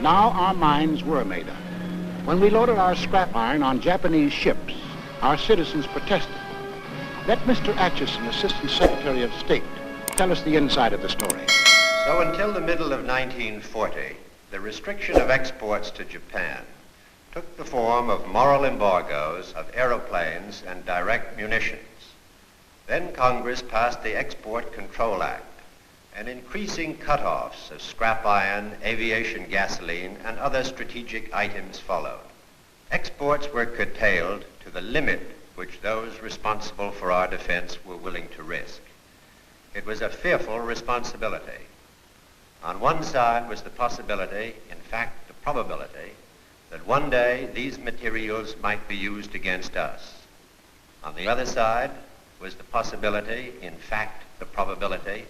Now our minds were made up. When we loaded our scrap iron on Japanese ships, our citizens protested. Let Mr. Acheson, Assistant Secretary of State, tell us the inside of the story. So until the middle of 1940, the restriction of exports to Japan took the form of moral embargoes of aeroplanes and direct munitions. Then Congress passed the Export Control Act, and increasing cutoffs of scrap iron, aviation gasoline, and other strategic items followed. Exports were curtailed to the limit which those responsible for our defense were willing to risk. It was a fearful responsibility. On one side was the possibility, in fact the probability, that one day these materials might be used against us. On the other side was the possibility, in fact the probability,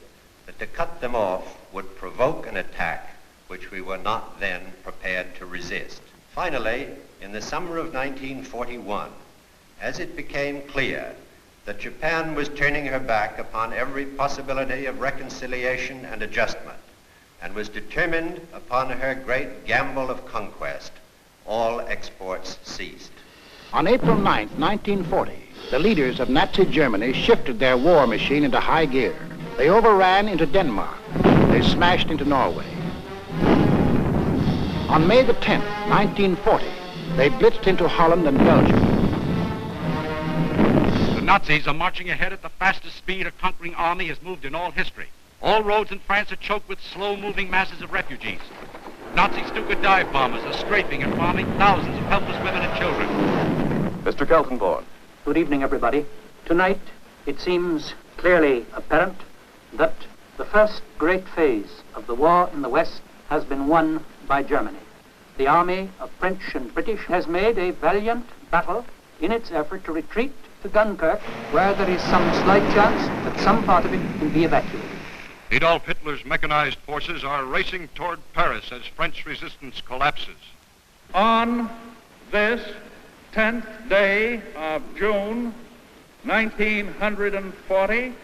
that to cut them off would provoke an attack which we were not then prepared to resist. Finally, in the summer of 1941, as it became clear that Japan was turning her back upon every possibility of reconciliation and adjustment, and was determined upon her great gamble of conquest, all exports ceased. On April 9, 1940, the leaders of Nazi Germany shifted their war machine into high gear. They overran into Denmark. They smashed into Norway. On May the 10th, 1940, they blitzed into Holland and Belgium. The Nazis are marching ahead at the fastest speed a conquering army has moved in all history. All roads in France are choked with slow-moving masses of refugees. Nazi Stuka dive bombers are strafing and bombing thousands of helpless women and children. Mr. Keltonborn. Good evening, everybody. Tonight, it seems clearly apparent that the first great phase of the war in the West has been won by Germany. The army of French and British has made a valiant battle in its effort to retreat to Dunkirk, where there is some slight chance that some part of it can be evacuated. Adolf Hitler's mechanized forces are racing toward Paris as French resistance collapses. On this 10th day of June, 1940,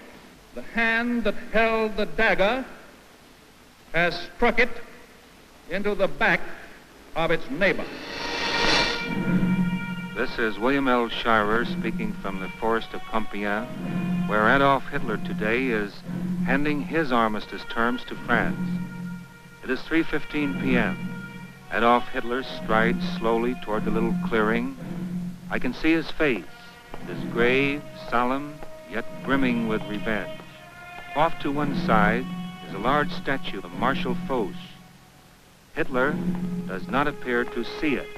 the hand that held the dagger has struck it into the back of its neighbor. This is William L. Shirer speaking from the forest of Compiègne, where Adolf Hitler today is handing his armistice terms to France. It is 3:15 p.m. Adolf Hitler strides slowly toward the little clearing. I can see his face. It is grave, solemn, yet brimming with revenge. Off to one side is a large statue of Marshal Foch. Hitler does not appear to see it.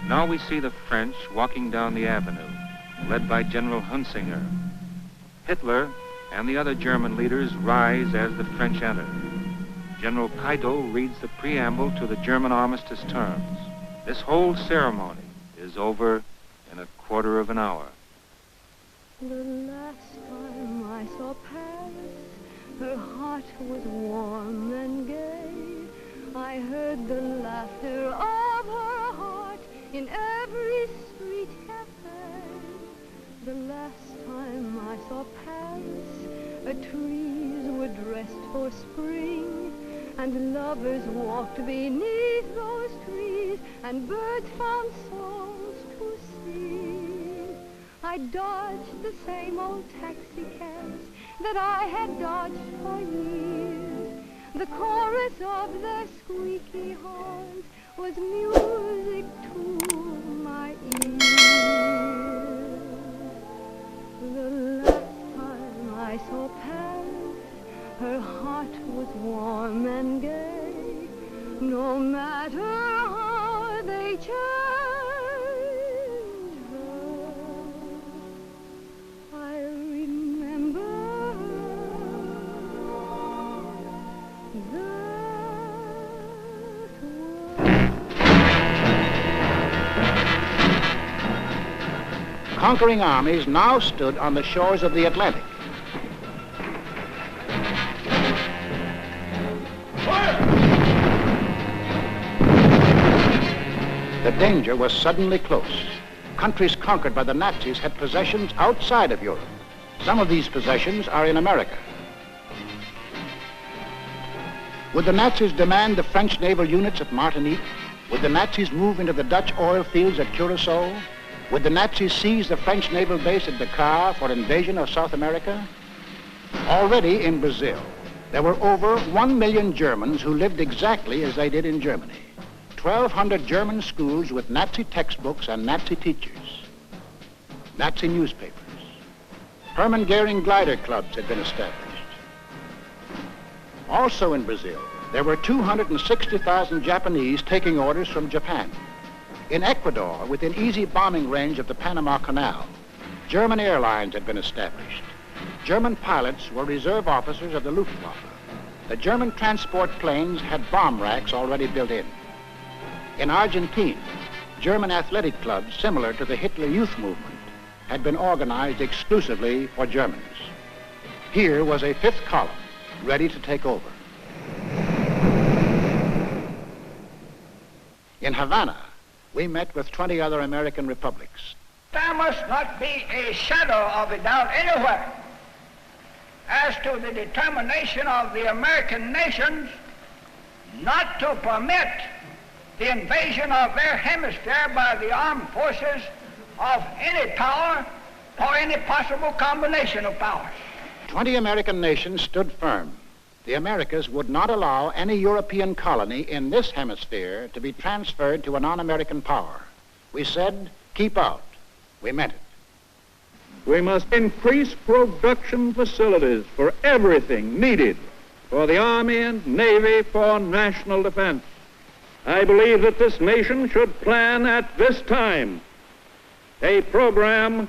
Now we see the French walking down the avenue, led by General Hunsinger. Hitler and the other German leaders rise as the French enter. General Keitel reads the preamble to the German armistice terms. This whole ceremony is over in a quarter of an hour. The last time I saw Paris, her heart was warm and gay. I heard the laughter of her heart in every street cafe. The last time I saw Paris, trees were dressed for spring, and lovers walked beneath those trees, and birds found songs to sing. I dodged the same old taxi cabs that I had dodged for years. The chorus of their squeaky horns was music to my ears. The last time I saw Paris, her heart was warm and gay. No matter how they changed her, I remember that Conquering armies now stood on the shores of the Atlantic. The danger was suddenly close. Countries conquered by the Nazis had possessions outside of Europe. Some of these possessions are in America. Would the Nazis demand the French naval units at Martinique? Would the Nazis move into the Dutch oil fields at Curacao? Would the Nazis seize the French naval base at Dakar for invasion of South America? Already in Brazil, there were over 1 million Germans who lived exactly as they did in Germany. 1,200 German schools with Nazi textbooks and Nazi teachers. Nazi newspapers. Hermann Göring glider clubs had been established. Also in Brazil, there were 260,000 Japanese taking orders from Japan. In Ecuador, within easy bombing range of the Panama Canal, German airlines had been established. German pilots were reserve officers of the Luftwaffe. The German transport planes had bomb racks already built in. In Argentina, German athletic clubs similar to the Hitler Youth Movement had been organized exclusively for Germans. Here was a fifth column ready to take over. In Havana, we met with 20 other American republics. There must not be a shadow of a doubt anywhere as to the determination of the American nations not to permit the invasion of their hemisphere by the armed forces of any power or any possible combination of powers. 20 American nations stood firm. The Americas would not allow any European colony in this hemisphere to be transferred to a non-American power. We said, keep out. We meant it. We must increase production facilities for everything needed for the Army and Navy for national defense. I believe that this nation should plan at this time a program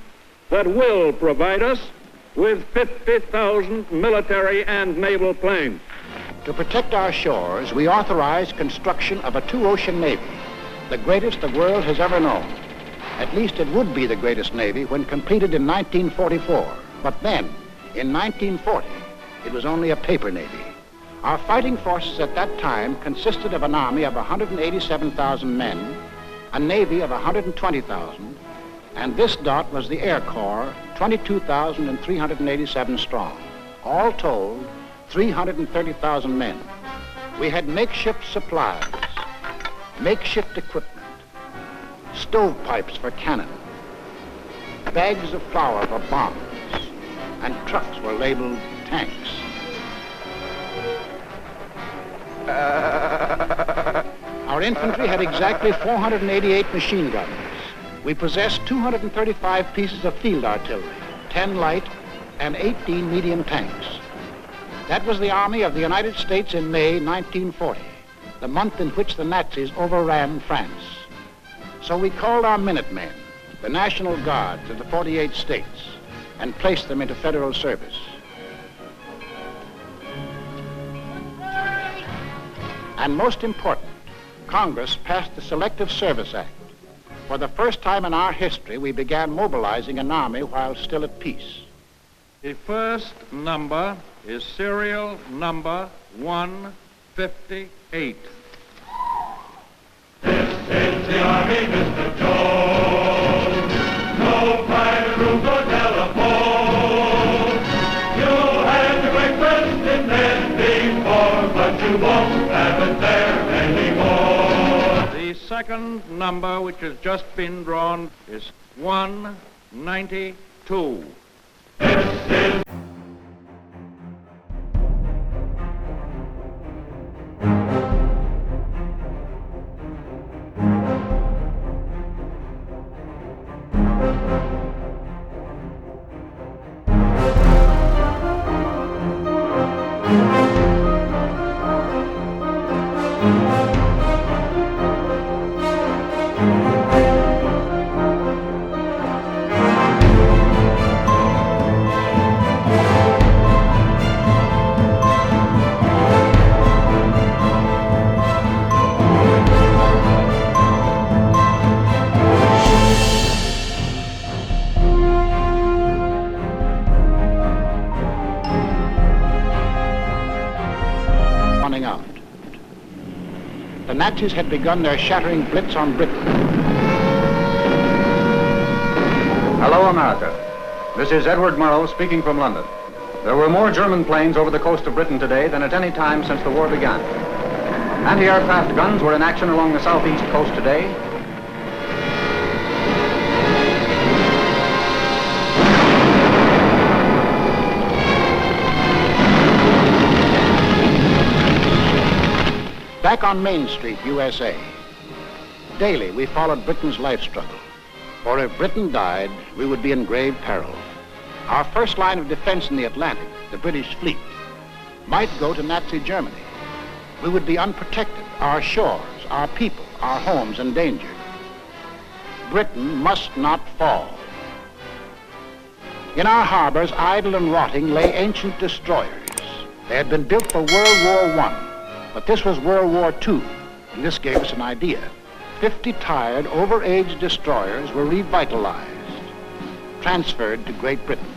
that will provide us with 50,000 military and naval planes. To protect our shores, we authorized construction of a two-ocean navy, the greatest the world has ever known. At least it would be the greatest navy when completed in 1944. But then, in 1940, it was only a paper navy. Our fighting forces at that time consisted of an army of 187,000 men, a navy of 120,000, and this dot was the Air Corps, 22,387 strong. All told, 330,000 men. We had makeshift supplies, makeshift equipment, stovepipes for cannon, bags of flour for bombs, and trucks were labeled tanks. Our infantry had exactly 488 machine guns. We possessed 235 pieces of field artillery, 10 light and 18 medium tanks. That was the Army of the United States in May 1940, the month in which the Nazis overran France. So we called our Minutemen, the National Guards of the 48 states, and placed them into federal service. And most important, Congress passed the Selective Service Act. For the first time in our history, we began mobilizing an army while still at peace. The first number is serial number 158. This is the Army, Mr. Jones. No private rooms or telephone. You had the breakfast in bed before, but you won't have it there anymore. The second number, which has just been drawn, is 192. This is the Nazis had begun their shattering blitz on Britain. Hello, America. This is Edward Murrow speaking from London. There were more German planes over the coast of Britain today than at any time since the war began. Anti-aircraft guns were in action along the southeast coast today. Back on Main Street, USA, daily we followed Britain's life struggle. For if Britain died, we would be in grave peril. Our first line of defense in the Atlantic, the British fleet, might go to Nazi Germany. We would be unprotected, our shores, our people, our homes endangered. Britain must not fall. In our harbors, idle and rotting, lay ancient destroyers. They had been built for World War I, but this was World War II, and this gave us an idea. 50 tired, overaged destroyers were revitalized, transferred to Great Britain.